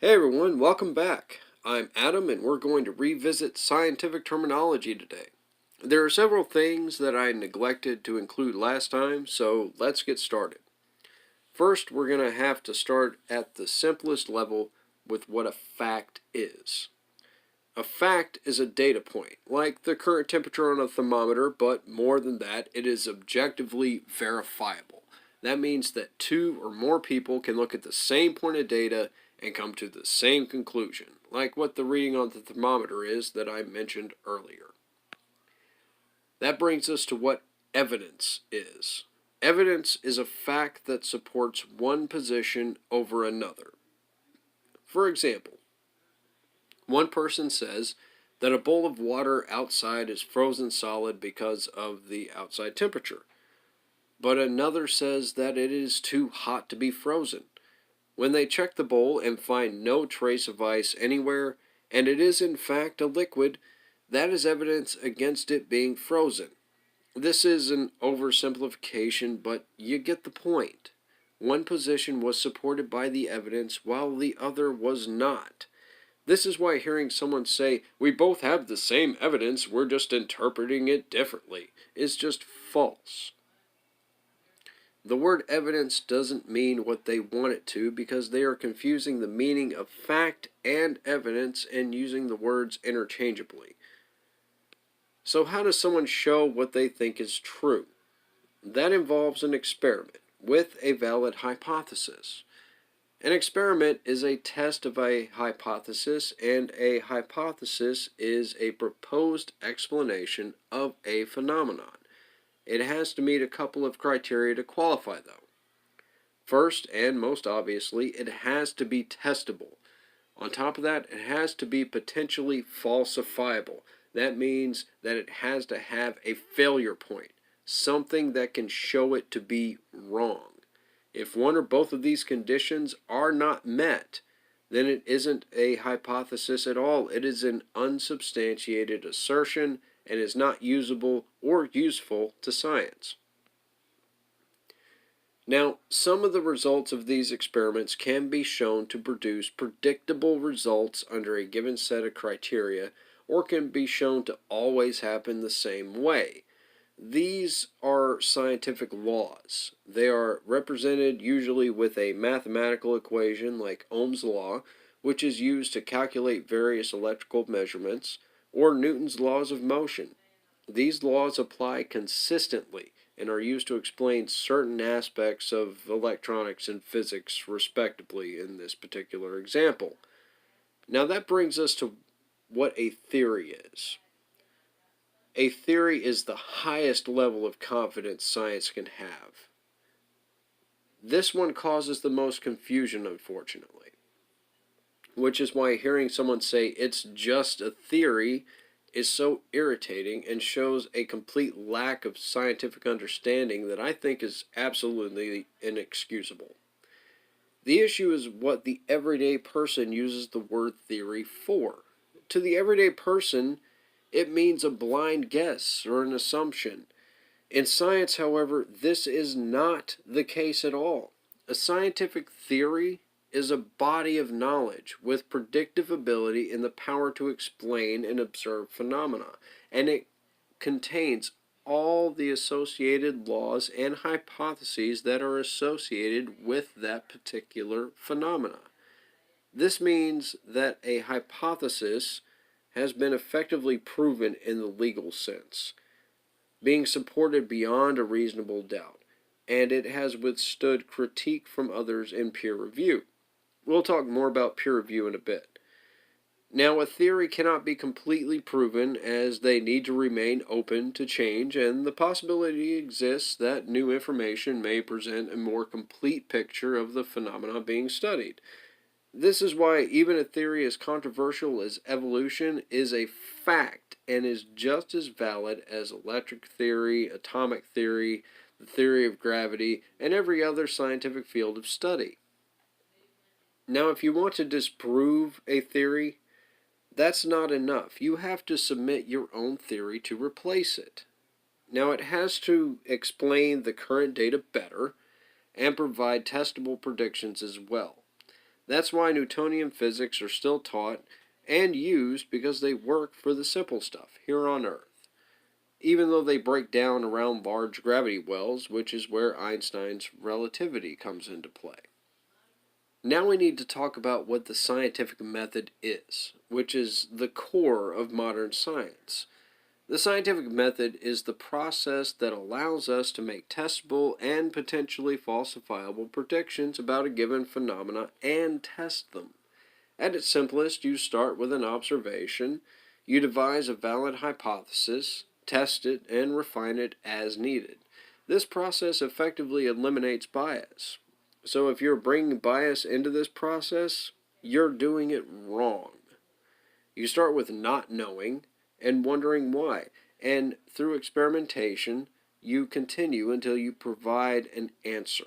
Hey everyone, welcome back. I'm Adam and we're going to revisit scientific terminology today. There are several things that I neglected to include last time, so let's get started. First, we're going to have to start at the simplest level with what a fact is. A fact is a data point, like the current temperature on a thermometer, but more than that, it is objectively verifiable. That means that two or more people can look at the same point of data and come to the same conclusion, like what the reading on the thermometer is that I mentioned earlier. That brings us to what evidence is. Evidence is a fact that supports one position over another. For example, one person says that a bowl of water outside is frozen solid because of the outside temperature, but another says that it is too hot to be frozen. When they check the bowl and find no trace of ice anywhere, and it is in fact a liquid, that is evidence against it being frozen. This is an oversimplification, but you get the point. One position was supported by the evidence while the other was not. This is why hearing someone say, "We both have the same evidence, we're just interpreting it differently," is just false. The word evidence doesn't mean what they want it to because they are confusing the meaning of fact and evidence and using the words interchangeably. So, how does someone show what they think is true? That involves an experiment with a valid hypothesis. An experiment is a test of a hypothesis, and a hypothesis is a proposed explanation of a phenomenon. It has to meet a couple of criteria to qualify, though. First, and most obviously, it has to be testable. On top of that, it has to be potentially falsifiable. That means that it has to have a failure point, something that can show it to be wrong. If one or both of these conditions are not met, then it isn't a hypothesis at all. It is an unsubstantiated assertion and is not usable or useful to science. Now, some of the results of these experiments can be shown to produce predictable results under a given set of criteria, or can be shown to always happen the same way. These are scientific laws. They are represented usually with a mathematical equation like Ohm's law, which is used to calculate various electrical measurements, or Newton's laws of motion. These laws apply consistently and are used to explain certain aspects of electronics and physics, respectively, in this particular example. Now, that brings us to what a theory is. A theory is the highest level of confidence science can have. This one causes the most confusion, unfortunately, which is why hearing someone say it's just a theory is so irritating and shows a complete lack of scientific understanding that I think is absolutely inexcusable. The issue is what the everyday person uses the word theory for. To the everyday person, it means a blind guess or an assumption. In science, however, this is not the case at all. A scientific theory is a body of knowledge with predictive ability and the power to explain and observe phenomena, and it contains all the associated laws and hypotheses that are associated with that particular phenomena. This means that a hypothesis has been effectively proven in the legal sense, being supported beyond a reasonable doubt, and it has withstood critique from others in peer review. We'll talk more about peer review in a bit. Now, a theory cannot be completely proven as they need to remain open to change, and the possibility exists that new information may present a more complete picture of the phenomena being studied. This is why even a theory as controversial as evolution is a fact and is just as valid as electric theory, atomic theory, the theory of gravity, and every other scientific field of study. Now, if you want to disprove a theory, that's not enough. You have to submit your own theory to replace it. Now, it has to explain the current data better and provide testable predictions as well. That's why Newtonian physics are still taught and used, because they work for the simple stuff here on Earth, even though they break down around large gravity wells, which is where Einstein's relativity comes into play. Now we need to talk about what the scientific method is, which is the core of modern science. The scientific method is the process that allows us to make testable and potentially falsifiable predictions about a given phenomena and test them. At its simplest, you start with an observation, you devise a valid hypothesis, test it, and refine it as needed. This process effectively eliminates bias. So if you're bringing bias into this process, you're doing it wrong. You start with not knowing and wondering why, and through experimentation, you continue until you provide an answer.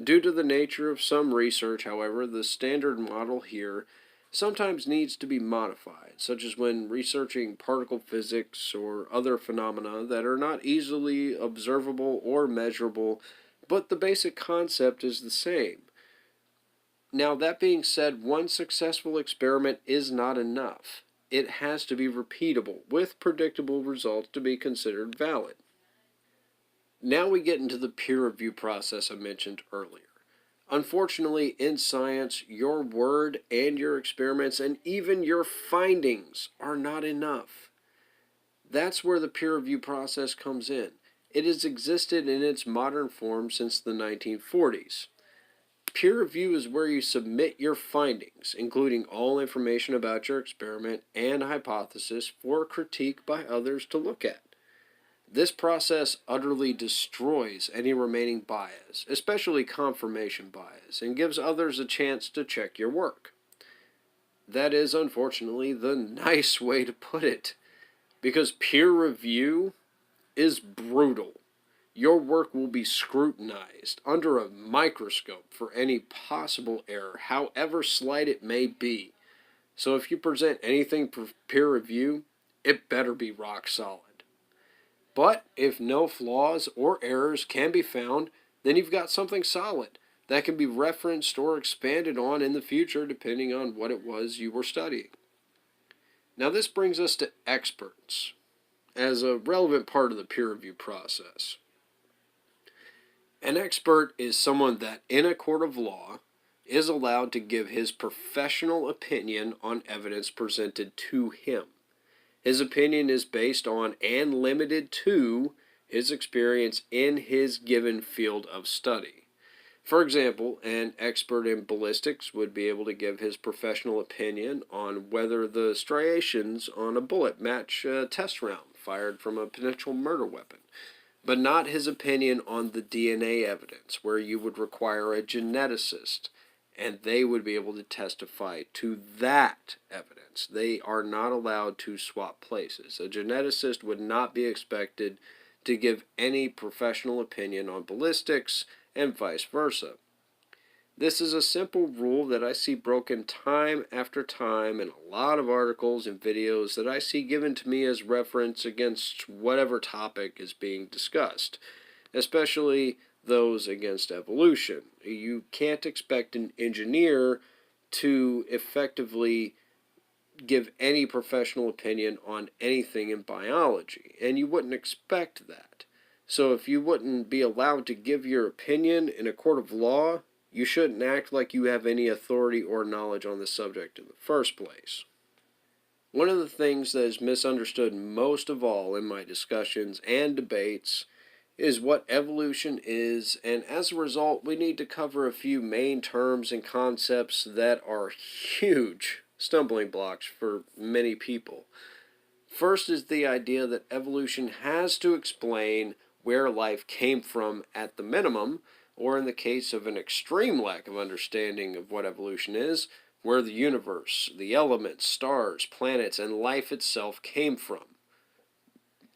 Due to the nature of some research, however, the standard model here sometimes needs to be modified, such as when researching particle physics or other phenomena that are not easily observable or measurable, but the basic concept is the same. Now, that being said, one successful experiment is not enough. It has to be repeatable, with predictable results to be considered valid. Now we get into the peer review process I mentioned earlier. Unfortunately, in science, your word and your experiments and even your findings are not enough. That's where the peer review process comes in. It has existed in its modern form since the 1940s. Peer review is where you submit your findings, including all information about your experiment and hypothesis, for critique by others to look at. This process utterly destroys any remaining bias, especially confirmation bias, and gives others a chance to check your work. That is, unfortunately, the nice way to put it, because peer review is brutal. Your work will be scrutinized under a microscope for any possible error, however slight it may be. So if you present anything for peer review, it better be rock solid. But if no flaws or errors can be found, then you've got something solid that can be referenced or expanded on in the future depending on what it was you were studying. Now this brings us to experts as a relevant part of the peer review process. An expert is someone that, in a court of law, is allowed to give his professional opinion on evidence presented to him. His opinion is based on and limited to his experience in his given field of study. For example, an expert in ballistics would be able to give his professional opinion on whether the striations on a bullet match a test round fired from a potential murder weapon, but not his opinion on the DNA evidence, where you would require a geneticist, and they would be able to testify to that evidence. They are not allowed to swap places. A geneticist would not be expected to give any professional opinion on ballistics, and vice versa. This is a simple rule that I see broken time after time in a lot of articles and videos that I see given to me as reference against whatever topic is being discussed, especially those against evolution. You can't expect an engineer to effectively give any professional opinion on anything in biology, and you wouldn't expect that. So if you wouldn't be allowed to give your opinion in a court of law, you shouldn't act like you have any authority or knowledge on the subject in the first place. One of the things that is misunderstood most of all in my discussions and debates is what evolution is, and as a result, we need to cover a few main terms and concepts that are huge stumbling blocks for many people. First is the idea that evolution has to explain where life came from at the minimum, or in the case of an extreme lack of understanding of what evolution is, where the universe, the elements, stars, planets, and life itself came from.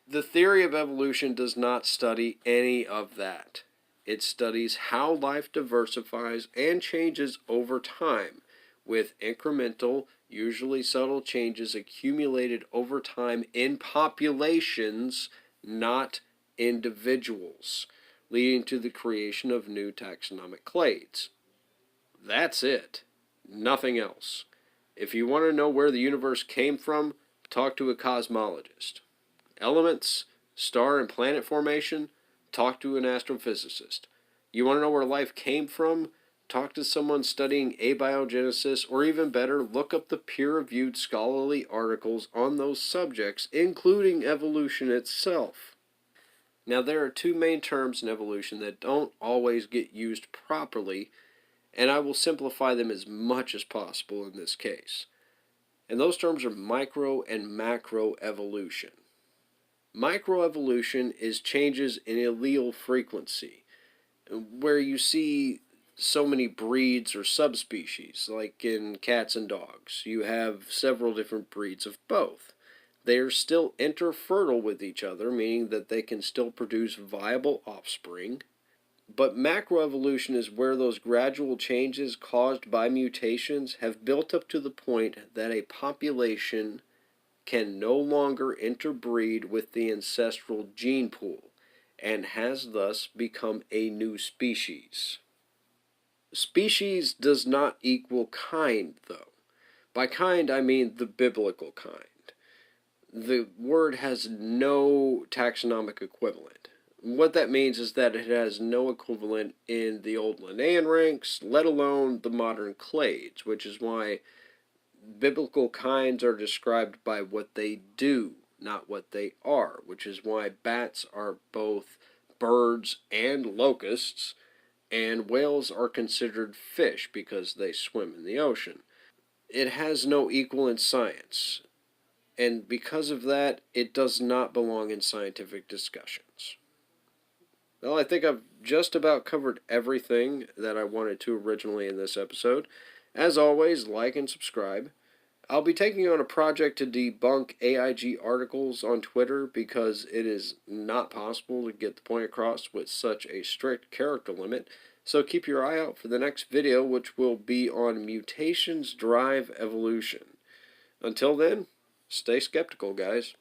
The theory of evolution does not study any of that. It studies how life diversifies and changes over time, with incremental, usually subtle changes accumulated over time in populations, not individuals, leading to the creation of new taxonomic clades. That's it. Nothing else. If you want to know where the universe came from, talk to a cosmologist. Elements, star and planet formation, talk to an astrophysicist. You want to know where life came from? Talk to someone studying abiogenesis, or even better, look up the peer-reviewed scholarly articles on those subjects, including evolution itself. Now, there are two main terms in evolution that don't always get used properly, and I will simplify them as much as possible in this case. And those terms are micro and macro evolution. Microevolution is changes in allele frequency, where you see so many breeds or subspecies, like in cats and dogs. You have several different breeds of both. They are still interfertile with each other, meaning that they can still produce viable offspring. But macroevolution is where those gradual changes caused by mutations have built up to the point that a population can no longer interbreed with the ancestral gene pool, and has thus become a new species. Species does not equal kind, though. By kind, I mean the biblical kind. The word has no taxonomic equivalent. What that means is that it has no equivalent in the old Linnaean ranks, let alone the modern clades, which is why biblical kinds are described by what they do, not what they are, which is why bats are both birds and locusts, and whales are considered fish because they swim in the ocean. It has no equal in science, and because of that, it does not belong in scientific discussions. Well, I think I've just about covered everything that I wanted to originally in this episode. As always, like and subscribe. I'll be taking on a project to debunk AIG articles on Twitter because it is not possible to get the point across with such a strict character limit. So keep your eye out for the next video, which will be on mutations drive evolution. Until then, stay skeptical, guys.